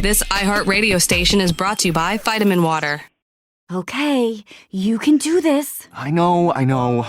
This iHeartRadio station is brought to you by Vitamin Water. Okay, you can do this. I know.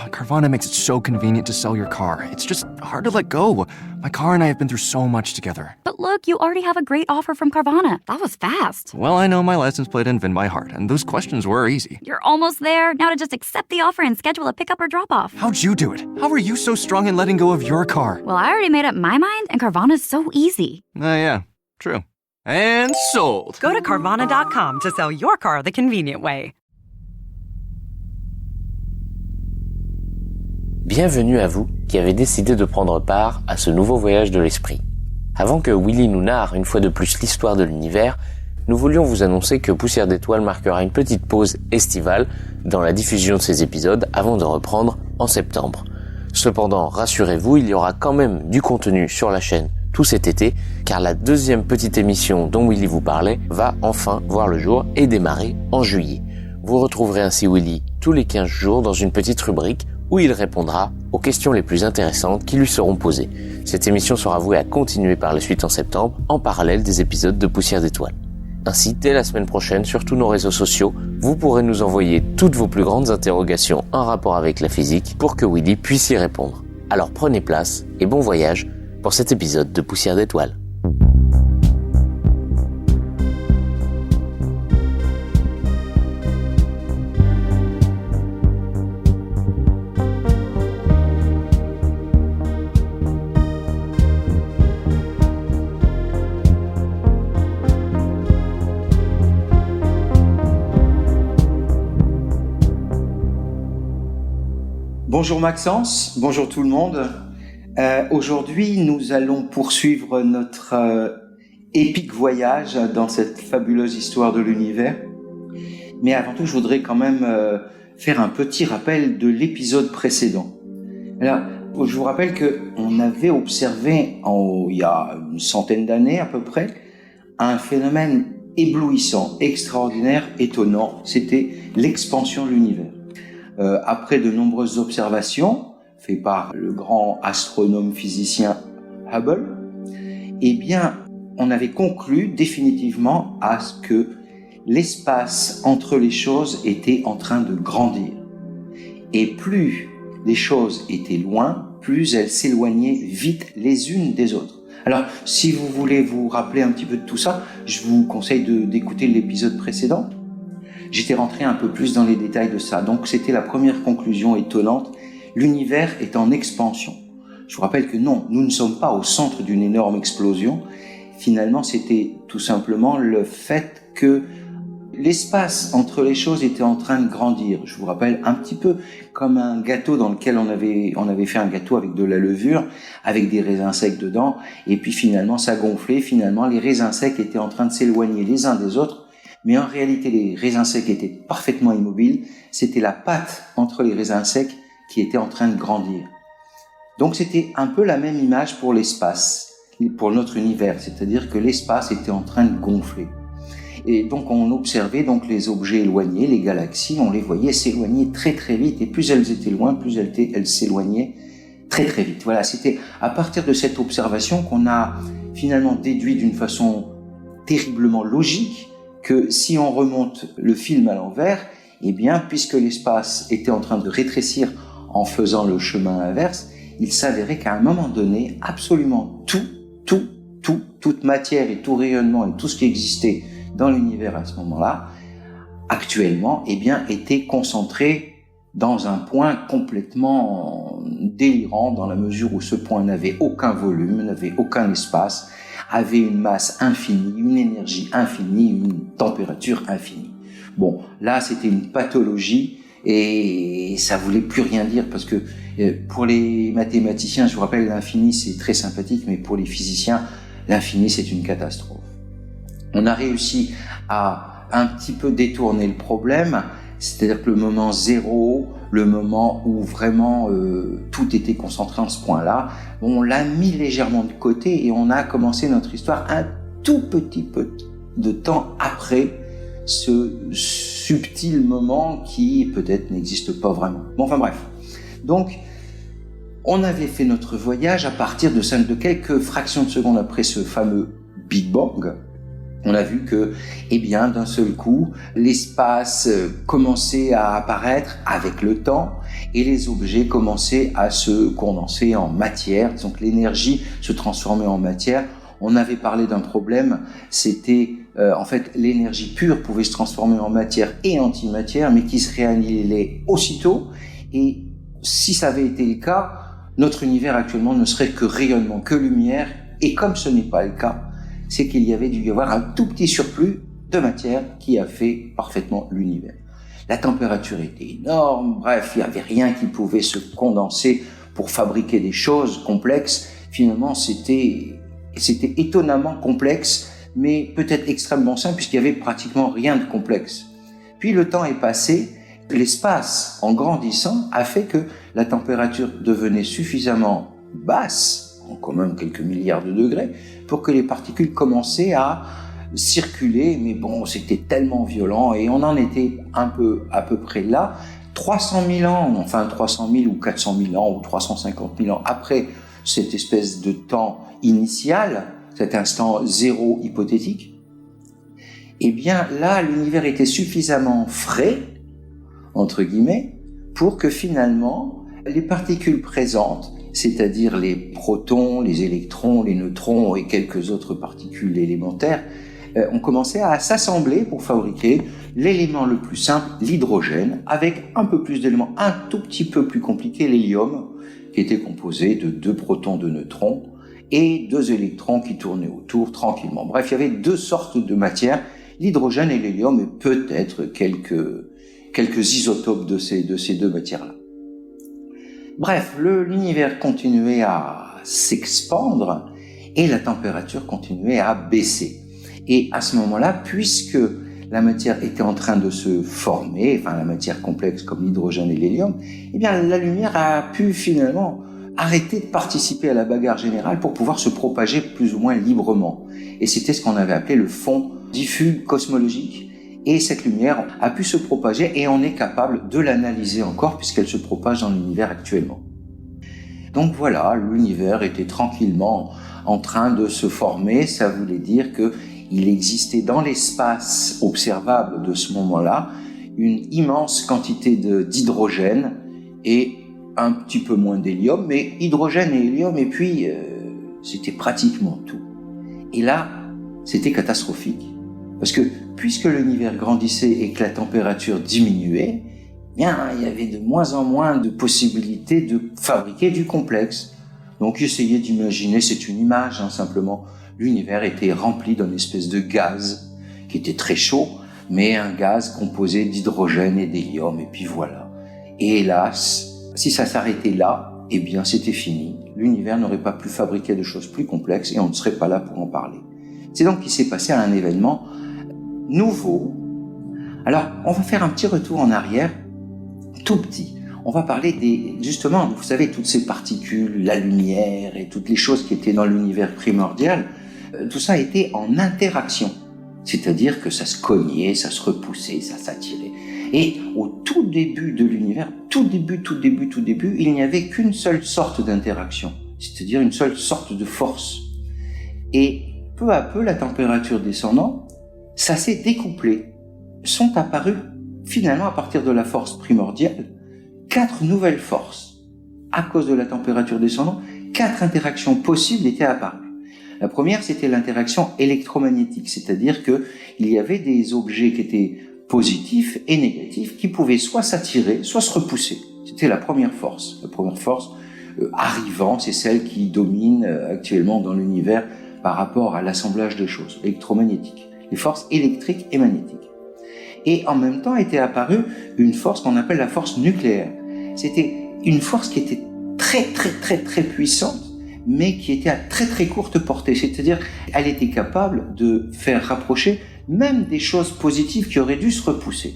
Carvana makes it so convenient to sell your car. It's just hard to let go. My car and I have been through so much together. But look, you already have a great offer from Carvana. That was fast. Well, I know my license plate and VIN by heart, and those questions were easy. You're almost there. Now to just accept the offer and schedule a pickup or drop-off. How'd you do it? How are you so strong in letting go of your car? Well, I already made up my mind, and Carvana's so easy. Yeah, true. And sold. Go to Carvana.com to sell your car the convenient way. Bienvenue à vous qui avez décidé de prendre part à ce nouveau voyage de l'esprit. Avant que Willy nous narre une fois de plus l'histoire de l'univers, nous voulions vous annoncer que Poussière d'étoiles marquera une petite pause estivale dans la diffusion de ces épisodes avant de reprendre en septembre. Cependant, rassurez-vous, il y aura quand même du contenu sur la chaîne tout cet été, car la deuxième petite émission dont Willy vous parlait va enfin voir le jour et démarrer en juillet. Vous retrouverez ainsi Willy tous les 15 jours dans une petite rubrique où il répondra aux questions les plus intéressantes qui lui seront posées. Cette émission sera vouée à continuer par la suite en septembre, en parallèle des épisodes de Poussière d'étoiles. Ainsi, dès la semaine prochaine, sur tous nos réseaux sociaux, vous pourrez nous envoyer toutes vos plus grandes interrogations en rapport avec la physique pour que Willy puisse y répondre. Alors prenez place et bon voyage pour cet épisode de Poussière d'étoiles. Bonjour Maxence, bonjour tout le monde. Aujourd'hui, nous allons poursuivre notre épique voyage dans cette fabuleuse histoire de l'univers. Mais avant tout, je voudrais quand même faire un petit rappel de l'épisode précédent. Alors, je vous rappelle qu'on avait observé il y a une centaine d'années à peu près un phénomène éblouissant, extraordinaire, étonnant. C'était l'expansion de l'univers. Après de nombreuses observations faites par le grand astronome physicien Hubble, eh bien, on avait conclu définitivement à ce que l'espace entre les choses était en train de grandir. Et plus les choses étaient loin, plus elles s'éloignaient vite les unes des autres. Alors, si vous voulez vous rappeler un petit peu de tout ça, je vous conseille d'écouter l'épisode précédent. J'étais rentré un peu plus dans les détails de ça. Donc, c'était la première conclusion étonnante. L'univers est en expansion. Je vous rappelle que non, nous ne sommes pas au centre d'une énorme explosion. Finalement, c'était tout simplement le fait que l'espace entre les choses était en train de grandir. Je vous rappelle un petit peu comme un gâteau dans lequel on avait fait un gâteau avec de la levure, avec des raisins secs dedans, et puis finalement ça gonflait. Finalement, les raisins secs étaient en train de s'éloigner les uns des autres. Mais en réalité, les raisins secs étaient parfaitement immobiles. C'était la pâte entre les raisins secs qui était en train de grandir. Donc c'était un peu la même image pour l'espace, pour notre univers. C'est-à-dire que l'espace était en train de gonfler. Et donc on observait donc les objets éloignés, les galaxies, on les voyait s'éloigner très très vite. Et plus elles étaient loin, plus elles s'éloignaient très très vite. Voilà, c'était à partir de cette observation qu'on a finalement déduit d'une façon terriblement logique que si on remonte le film à l'envers, eh bien, puisque l'espace était en train de rétrécir en faisant le chemin inverse, il s'avérait qu'à un moment donné, absolument toute matière et tout rayonnement et tout ce qui existait dans l'univers à ce moment-là, actuellement, eh bien, était concentré dans un point complètement délirant, dans la mesure où ce point n'avait aucun volume, n'avait aucun espace, avait une masse infinie, une énergie infinie, une température infinie. Bon, là, c'était une pathologie et ça voulait plus rien dire parce que pour les mathématiciens, je vous rappelle, l'infini, c'est très sympathique, mais pour les physiciens, l'infini, c'est une catastrophe. On a réussi à un petit peu détourner le problème, c'est-à-dire que le moment zéro, le moment où vraiment tout était concentré en ce point-là, on l'a mis légèrement de côté et on a commencé notre histoire un tout petit peu de temps après ce subtil moment qui peut-être n'existe pas vraiment. Bon, enfin bref. Donc, on avait fait notre voyage à partir de quelques fractions de secondes après ce fameux Big Bang. On a vu que, d'un seul coup, l'espace commençait à apparaître avec le temps et les objets commençaient à se condenser en matière. Donc l'énergie se transformait en matière. On avait parlé d'un problème, c'était en fait l'énergie pure pouvait se transformer en matière et antimatière, mais qui se réannihilait aussitôt. Et si ça avait été le cas, notre univers actuellement ne serait que rayonnement, que lumière. Et comme ce n'est pas le cas, c'est qu'il y avait dû y avoir un tout petit surplus de matière qui a fait parfaitement l'univers. La température était énorme, bref, il n'y avait rien qui pouvait se condenser pour fabriquer des choses complexes. Finalement, c'était étonnamment complexe, mais peut-être extrêmement simple, puisqu'il n'y avait pratiquement rien de complexe. Puis le temps est passé, l'espace, en grandissant, a fait que la température devenait suffisamment basse, en quand même quelques milliards de degrés, pour que les particules commençaient à circuler, mais bon, c'était tellement violent, et on en était à peu près là. 300 000 ans, enfin 300 000 ou 400 000 ans, ou 350 000 ans après cette espèce de temps initial, cet instant zéro hypothétique, là, l'univers était suffisamment frais, entre guillemets, pour que finalement, les particules présentes, c'est-à-dire les protons, les électrons, les neutrons et quelques autres particules élémentaires, ont commencé à s'assembler pour fabriquer l'élément le plus simple, l'hydrogène, avec un peu plus d'éléments un tout petit peu plus compliqués, l'hélium, qui était composé de 2 protons, 2 neutrons, et 2 électrons qui tournaient autour tranquillement. Bref, il y avait 2 sortes de matière, l'hydrogène et l'hélium, et peut-être quelques isotopes de ces 2 matières-là. Bref, l'univers continuait à s'expandre et la température continuait à baisser. Et à ce moment-là, puisque la matière était en train de se former, enfin la matière complexe comme l'hydrogène et l'hélium, la lumière a pu finalement arrêter de participer à la bagarre générale pour pouvoir se propager plus ou moins librement. Et c'était ce qu'on avait appelé le fond diffus cosmologique. Et cette lumière a pu se propager et on est capable de l'analyser encore puisqu'elle se propage dans l'univers actuellement. Donc voilà, l'univers était tranquillement en train de se former. Ça voulait dire qu'il existait dans l'espace observable de ce moment-là une immense quantité d'hydrogène et un petit peu moins d'hélium, mais hydrogène et hélium, et puis c'était pratiquement tout. Et là, c'était catastrophique. Parce que puisque l'univers grandissait et que la température diminuait, il y avait de moins en moins de possibilités de fabriquer du complexe. Donc essayez d'imaginer, c'est une image simplement, l'univers était rempli d'une espèce de gaz qui était très chaud, mais un gaz composé d'hydrogène et d'hélium, et puis voilà. Et hélas, si ça s'arrêtait là, c'était fini. L'univers n'aurait pas pu fabriquer de choses plus complexes et on ne serait pas là pour en parler. C'est donc qu'il s'est passé un événement nouveau. Alors, on va faire un petit retour en arrière, tout petit. On va parler justement, vous savez, toutes ces particules, la lumière et toutes les choses qui étaient dans l'univers primordial, tout ça était en interaction. C'est-à-dire que ça se cognait, ça se repoussait, ça s'attirait. Et au tout début de l'univers, tout début, il n'y avait qu'une seule sorte d'interaction. C'est-à-dire une seule sorte de force. Et peu à peu, la température descendant, ça s'est découplé. Sont apparues, finalement, à partir de la force primordiale, 4 nouvelles forces. À cause de la température descendante, 4 interactions possibles étaient apparues. La première, c'était l'interaction électromagnétique, c'est-à-dire que il y avait des objets qui étaient positifs et négatifs qui pouvaient soit s'attirer, soit se repousser. C'était la première force. La première force arrivant, c'est celle qui domine actuellement dans l'univers par rapport à l'assemblage de choses, électromagnétiques. Les forces électriques et magnétiques. Et en même temps était apparue une force qu'on appelle la force nucléaire. C'était une force qui était très puissante, mais qui était à très courte portée. C'est-à-dire, elle était capable de faire rapprocher même des choses positives qui auraient dû se repousser.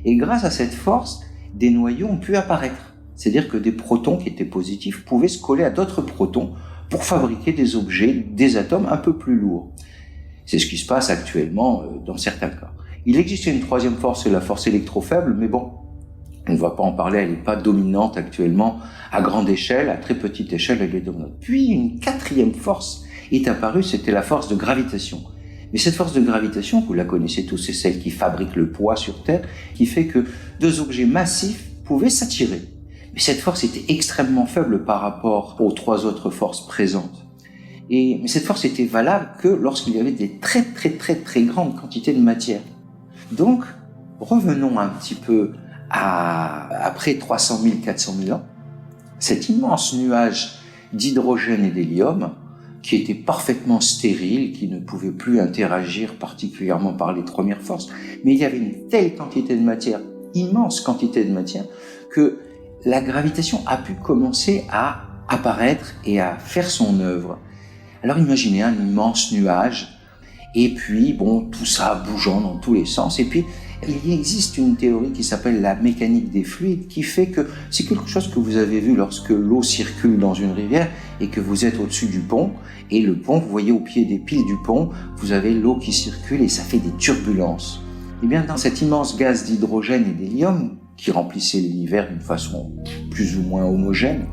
Et grâce à cette force, des noyaux ont pu apparaître. C'est-à-dire que des protons qui étaient positifs pouvaient se coller à d'autres protons pour fabriquer des objets, des atomes un peu plus lourds. C'est ce qui se passe actuellement dans certains cas. Il existait une troisième force, c'est la force électrofaible, mais bon, on ne va pas en parler, elle n'est pas dominante actuellement à grande échelle, à très petite échelle, elle est dominante. Puis une quatrième force est apparue, c'était la force de gravitation. Mais cette force de gravitation, vous la connaissez tous, c'est celle qui fabrique le poids sur Terre, qui fait que deux objets massifs pouvaient s'attirer. Mais cette force était extrêmement faible par rapport aux trois autres forces présentes. Mais cette force était valable que lorsqu'il y avait des très grandes quantités de matière. Donc, revenons un petit peu à après 300 000, 400 000 ans. Cet immense nuage d'hydrogène et d'hélium, qui était parfaitement stérile, qui ne pouvait plus interagir particulièrement par les premières forces, mais il y avait une telle quantité de matière, immense quantité de matière, que la gravitation a pu commencer à apparaître et à faire son œuvre. Alors imaginez un immense nuage, et puis tout ça bougeant dans tous les sens, et puis il existe une théorie qui s'appelle la mécanique des fluides, qui fait que c'est quelque chose que vous avez vu lorsque l'eau circule dans une rivière et que vous êtes au-dessus du pont, et le pont, vous voyez au pied des piles du pont, vous avez l'eau qui circule et ça fait des turbulences. Et bien dans cet immense gaz d'hydrogène et d'hélium, qui remplissait l'univers d'une façon plus ou moins homogène,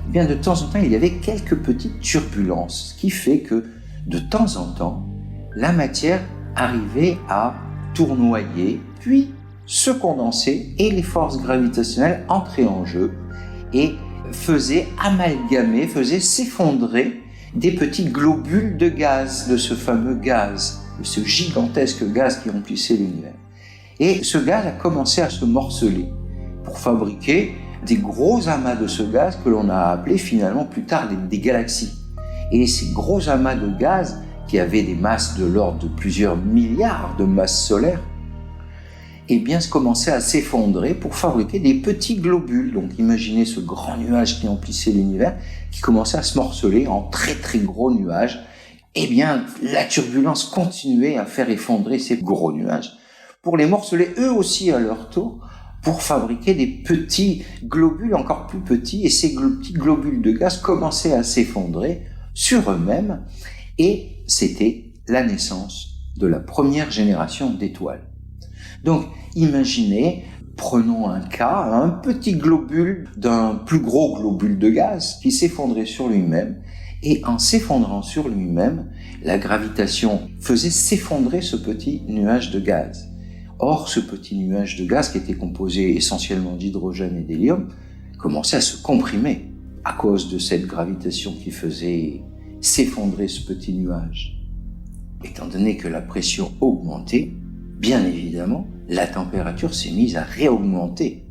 eh bien de temps en temps, il y avait quelques petites turbulences, ce qui fait que, de temps en temps, la matière arrivait à tournoyer, puis se condenser, et les forces gravitationnelles entraient en jeu et faisaient amalgamer, faisaient s'effondrer des petits globules de gaz, de ce fameux gaz, de ce gigantesque gaz qui remplissait l'univers. Et ce gaz a commencé à se morceler pour fabriquer des gros amas de ce gaz que l'on a appelé finalement plus tard des galaxies. Et ces gros amas de gaz, qui avaient des masses de l'ordre de plusieurs milliards de masses solaires, eh bien, commençaient à s'effondrer pour fabriquer des petits globules. Donc imaginez ce grand nuage qui emplissait l'univers, qui commençait à se morceler en très gros nuages. Eh bien, la turbulence continuait à faire effondrer ces gros nuages, pour les morceler eux aussi à leur tour, pour fabriquer des petits globules encore plus petits, et ces petits globules de gaz commençaient à s'effondrer sur eux-mêmes, et c'était la naissance de la première génération d'étoiles. Donc, imaginez, prenons un cas, un petit globule d'un plus gros globule de gaz qui s'effondrait sur lui-même, et en s'effondrant sur lui-même, la gravitation faisait s'effondrer ce petit nuage de gaz. Or, ce petit nuage de gaz, qui était composé essentiellement d'hydrogène et d'hélium, commençait à se comprimer à cause de cette gravitation qui faisait s'effondrer ce petit nuage. Étant donné que la pression augmentait, bien évidemment, la température s'est mise à réaugmenter.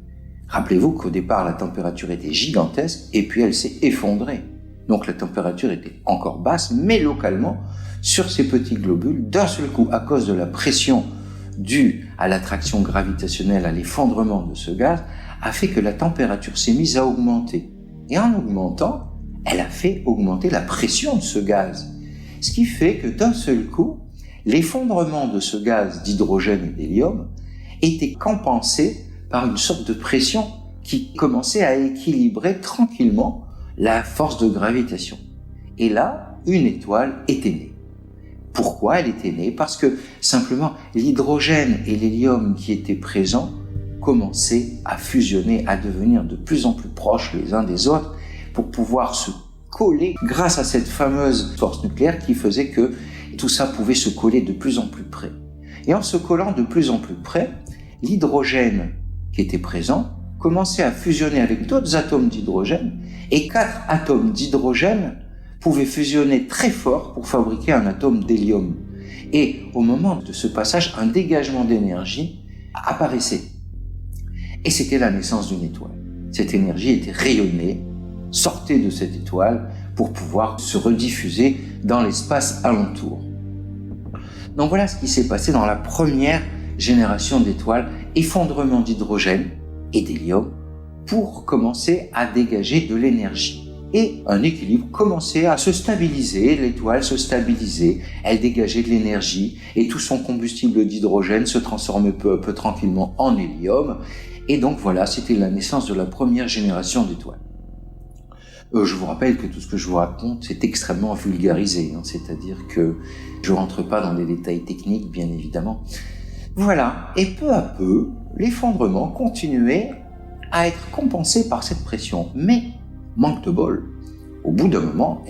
Rappelez-vous qu'au départ, la température était gigantesque et puis elle s'est effondrée. Donc la température était encore basse, mais localement, sur ces petits globules, d'un seul coup, à cause de la pression due à l'attraction gravitationnelle, à l'effondrement de ce gaz, a fait que la température s'est mise à augmenter. Et en augmentant, elle a fait augmenter la pression de ce gaz. Ce qui fait que d'un seul coup, l'effondrement de ce gaz d'hydrogène et d'hélium était compensé par une sorte de pression qui commençait à équilibrer tranquillement la force de gravitation. Et là, une étoile était née. Pourquoi elle était née? Parce que simplement l'hydrogène et l'hélium qui étaient présents commençaient à fusionner, à devenir de plus en plus proches les uns des autres pour pouvoir se coller grâce à cette fameuse force nucléaire qui faisait que tout ça pouvait se coller de plus en plus près. Et en se collant de plus en plus près, l'hydrogène qui était présent commençait à fusionner avec d'autres atomes d'hydrogène, et 4 atomes d'hydrogène pouvaient fusionner très fort pour fabriquer un atome d'hélium. Et au moment de ce passage, un dégagement d'énergie apparaissait. Et c'était la naissance d'une étoile. Cette énergie était rayonnée, sortait de cette étoile pour pouvoir se rediffuser dans l'espace alentour. Donc voilà ce qui s'est passé dans la première génération d'étoiles, effondrement d'hydrogène et d'hélium pour commencer à dégager de l'énergie. Et un équilibre commençait à se stabiliser, l'étoile se stabilisait, elle dégageait de l'énergie et tout son combustible d'hydrogène se transformait peu à peu tranquillement en hélium. Et donc voilà, c'était la naissance de la première génération d'étoiles. Je vous rappelle que tout ce que je vous raconte, c'est extrêmement vulgarisé, c'est-à-dire que je ne rentre pas dans des détails techniques, bien évidemment. Voilà, et peu à peu, l'effondrement continuait à être compensé par cette pression. Mais, manque de bol, au bout d'un moment,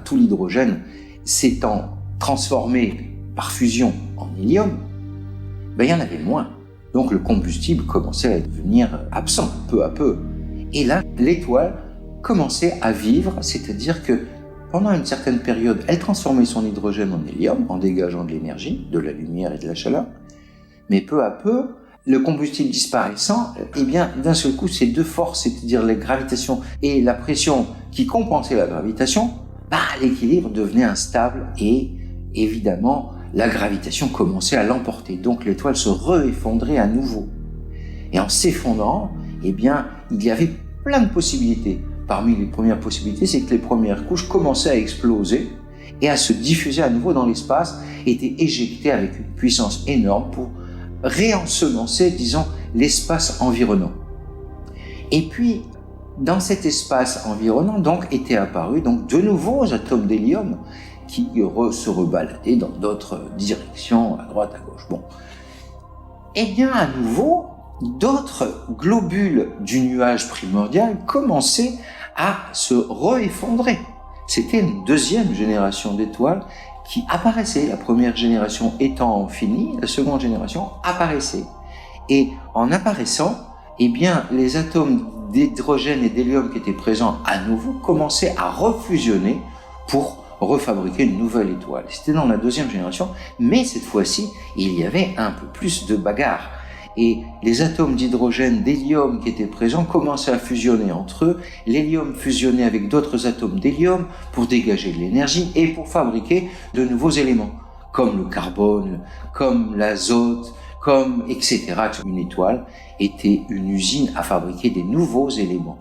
tout l'hydrogène s'étant transformé par fusion en hélium, il y en avait moins. Donc le combustible commençait à devenir absent peu à peu. Et là, l'étoile commençait à vivre, c'est-à-dire que pendant une certaine période, elle transformait son hydrogène en hélium en dégageant de l'énergie, de la lumière et de la chaleur. Mais peu à peu, le combustible disparaissant, d'un seul coup, ces deux forces, c'est-à-dire la gravitation et la pression qui compensaient la gravitation, l'équilibre devenait instable et évidemment, la gravitation commençait à l'emporter. Donc l'étoile se re-effondrait à nouveau. Et en s'effondrant, il y avait plein de possibilités. Parmi les premières possibilités, c'est que les premières couches commençaient à exploser et à se diffuser à nouveau dans l'espace, étaient éjectées avec une puissance énorme pour réensemencer, disons, l'espace environnant. Et puis, dans cet espace environnant, étaient apparus de nouveaux atomes d'hélium qui se rebaladaient dans d'autres directions, à droite, à gauche. À nouveau, d'autres globules du nuage primordial commençaient à se re-effondrer. C'était une deuxième génération d'étoiles qui apparaissait, la première génération étant finie, la seconde génération apparaissait. Et en apparaissant, les atomes d'hydrogène et d'hélium qui étaient présents à nouveau commençaient à refusionner pour refabriquer une nouvelle étoile. C'était dans la deuxième génération, mais cette fois-ci, il y avait un peu plus de bagarre. Et les atomes d'hydrogène, d'hélium qui étaient présents commençaient à fusionner entre eux. L'hélium fusionnait avec d'autres atomes d'hélium pour dégager de l'énergie et pour fabriquer de nouveaux éléments, comme le carbone, comme l'azote, comme etc. Une étoile était une usine à fabriquer des nouveaux éléments.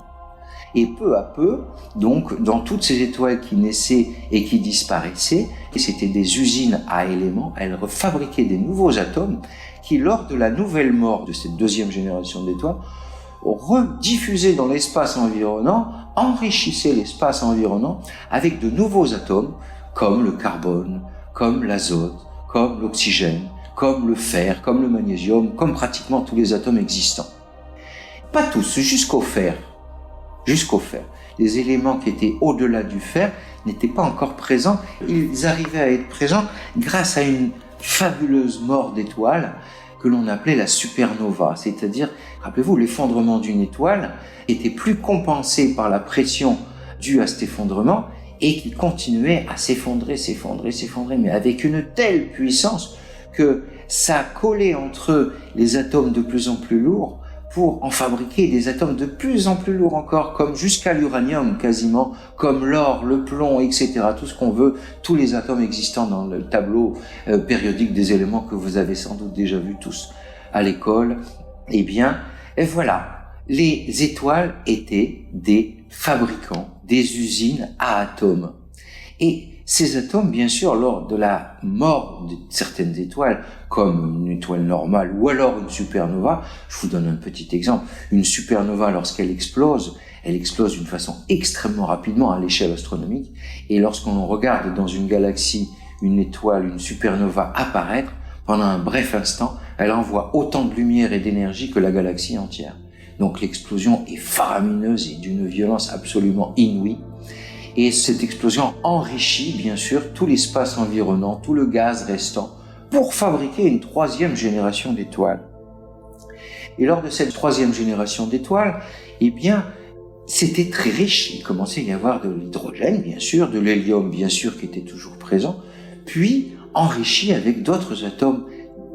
Et peu à peu, dans toutes ces étoiles qui naissaient et qui disparaissaient, c'était des usines à éléments, elles fabriquaient des nouveaux atomes qui, lors de la nouvelle mort de cette deuxième génération d'étoiles, rediffusaient dans l'espace environnant, enrichissaient l'espace environnant avec de nouveaux atomes, comme le carbone, comme l'azote, comme l'oxygène, comme le fer, comme le magnésium, comme pratiquement tous les atomes existants. Pas tous, jusqu'au fer. Les éléments qui étaient au-delà du fer n'étaient pas encore présents. Ils arrivaient à être présents grâce à une fabuleuse mort d'étoiles que l'on appelait la supernova. C'est-à-dire, rappelez-vous, l'effondrement d'une étoile était plus compensé par la pression due à cet effondrement et qui continuait à s'effondrer, mais avec une telle puissance que ça collait entre eux les atomes de plus en plus lourds pour en fabriquer des atomes de plus en plus lourds encore, comme jusqu'à l'uranium quasiment, comme l'or, le plomb, etc. Tout ce qu'on veut, tous les atomes existants dans le tableau périodique des éléments que vous avez sans doute déjà vu tous à l'école. Et voilà, les étoiles étaient des fabricants, des usines à atomes. Et ces atomes, bien sûr, lors de la mort de certaines étoiles, comme une étoile normale ou alors une supernova, je vous donne un petit exemple. Une supernova, lorsqu'elle explose d'une façon extrêmement rapidement à l'échelle astronomique. Et lorsqu'on regarde dans une galaxie une étoile, une supernova apparaître, pendant un bref instant, elle envoie autant de lumière et d'énergie que la galaxie entière. Donc l'explosion est faramineuse et d'une violence absolument inouïe. Et cette explosion enrichit, bien sûr, tout l'espace environnant, tout le gaz restant, pour fabriquer une troisième génération d'étoiles. Et lors de cette troisième génération d'étoiles, c'était très riche. Il commençait à y avoir de l'hydrogène, bien sûr, de l'hélium, bien sûr, qui était toujours présent, puis enrichi avec d'autres atomes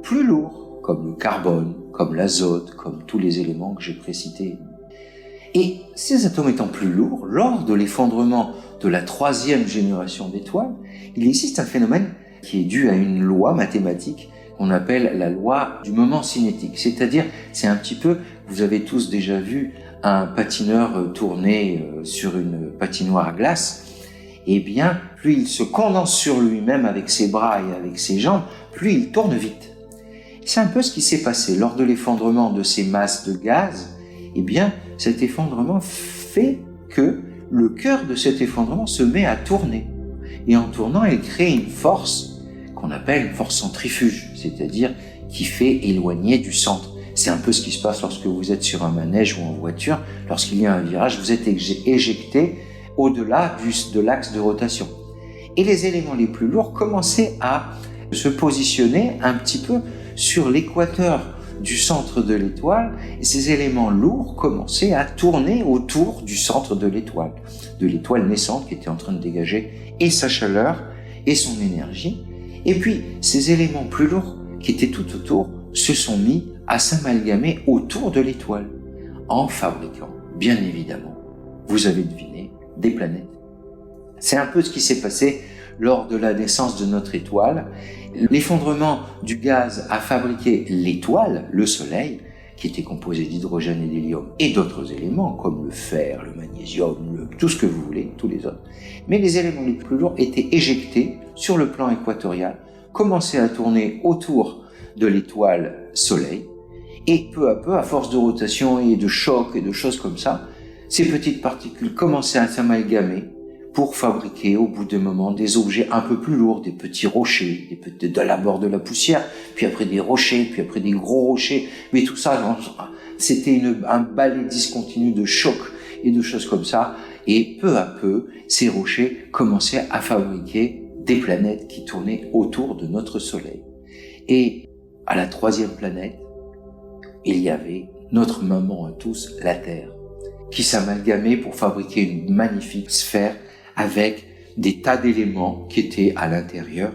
plus lourds, comme le carbone, comme l'azote, comme tous les éléments que j'ai précités. Et ces atomes étant plus lourds, lors de l'effondrement de la troisième génération d'étoiles, il existe un phénomène qui est dû à une loi mathématique qu'on appelle la loi du moment cinétique. C'est-à-dire, c'est un petit peu, vous avez tous déjà vu un patineur tourner sur une patinoire à glace. Plus il se condense sur lui-même avec ses bras et avec ses jambes, plus il tourne vite. C'est un peu ce qui s'est passé lors de l'effondrement de ces masses de gaz. Cet effondrement fait que le cœur de cet effondrement se met à tourner. Et en tournant, il crée une force qu'on appelle une force centrifuge, c'est-à-dire qui fait éloigner du centre. C'est un peu ce qui se passe lorsque vous êtes sur un manège ou en voiture. Lorsqu'il y a un virage, vous êtes éjecté au-delà de l'axe de rotation. Et les éléments les plus lourds commençaient à se positionner un petit peu sur l'équateur du centre de l'étoile, et ces éléments lourds commençaient à tourner autour du centre de l'étoile naissante qui était en train de dégager et sa chaleur et son énergie. Et puis, ces éléments plus lourds qui étaient tout autour se sont mis à s'amalgamer autour de l'étoile, en fabriquant, bien évidemment, vous avez deviné, des planètes. C'est un peu ce qui s'est passé lors de la naissance de notre étoile. L'effondrement du gaz a fabriqué l'étoile, le Soleil, qui était composé d'hydrogène et d'hélium et d'autres éléments comme le fer, le magnésium, tout ce que vous voulez, tous les autres. Mais les éléments les plus lourds étaient éjectés sur le plan équatorial, commençaient à tourner autour de l'étoile Soleil, et peu à peu, à force de rotation et de chocs et de choses comme ça, ces petites particules commençaient à s'amalgamer pour fabriquer au bout d'un moment des objets un peu plus lourds, des petits rochers, de l'abord de la poussière, puis après des rochers, puis après des gros rochers. Mais tout ça, c'était un balai discontinu de chocs et de choses comme ça. Et peu à peu, ces rochers commençaient à fabriquer des planètes qui tournaient autour de notre Soleil. Et à la troisième planète, il y avait notre maman à tous, la Terre, qui s'amalgamait pour fabriquer une magnifique sphère avec des tas d'éléments qui étaient à l'intérieur,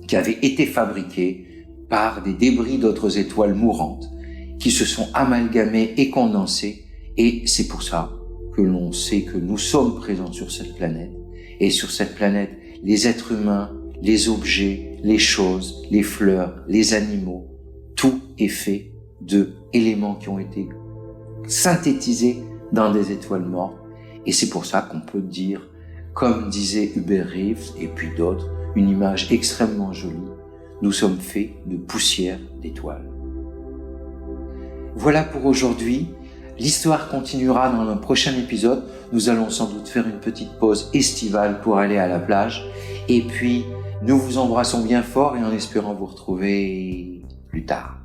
qui avaient été fabriqués par des débris d'autres étoiles mourantes, qui se sont amalgamés et condensés, et c'est pour ça que l'on sait que nous sommes présents sur cette planète, et sur cette planète, les êtres humains, les objets, les choses, les fleurs, les animaux, tout est fait de éléments qui ont été synthétisés dans des étoiles mortes, et c'est pour ça qu'on peut dire, comme disait Hubert Reeves et puis d'autres, une image extrêmement jolie, nous sommes faits de poussière d'étoiles. Voilà pour aujourd'hui. L'histoire continuera dans le prochain épisode. Nous allons sans doute faire une petite pause estivale pour aller à la plage. Et puis, nous vous embrassons bien fort et en espérant vous retrouver plus tard.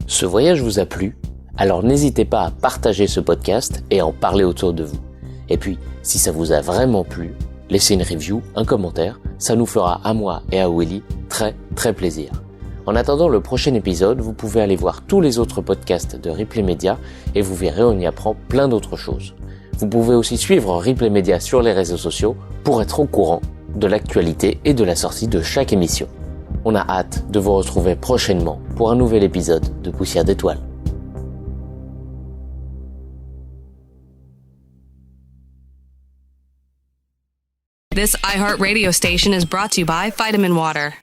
Ce voyage vous a plu? Alors n'hésitez pas à partager ce podcast et à en parler autour de vous. Et puis, si ça vous a vraiment plu, laissez une review, un commentaire, ça nous fera à moi et à Willy très très plaisir. En attendant le prochain épisode, vous pouvez aller voir tous les autres podcasts de Ripley Media et vous verrez, on y apprend plein d'autres choses. Vous pouvez aussi suivre Ripley Media sur les réseaux sociaux pour être au courant de l'actualité et de la sortie de chaque émission. On a hâte de vous retrouver prochainement pour un nouvel épisode de Poussière d'étoiles. This iHeartRadio station is brought to you by Vitamin Water.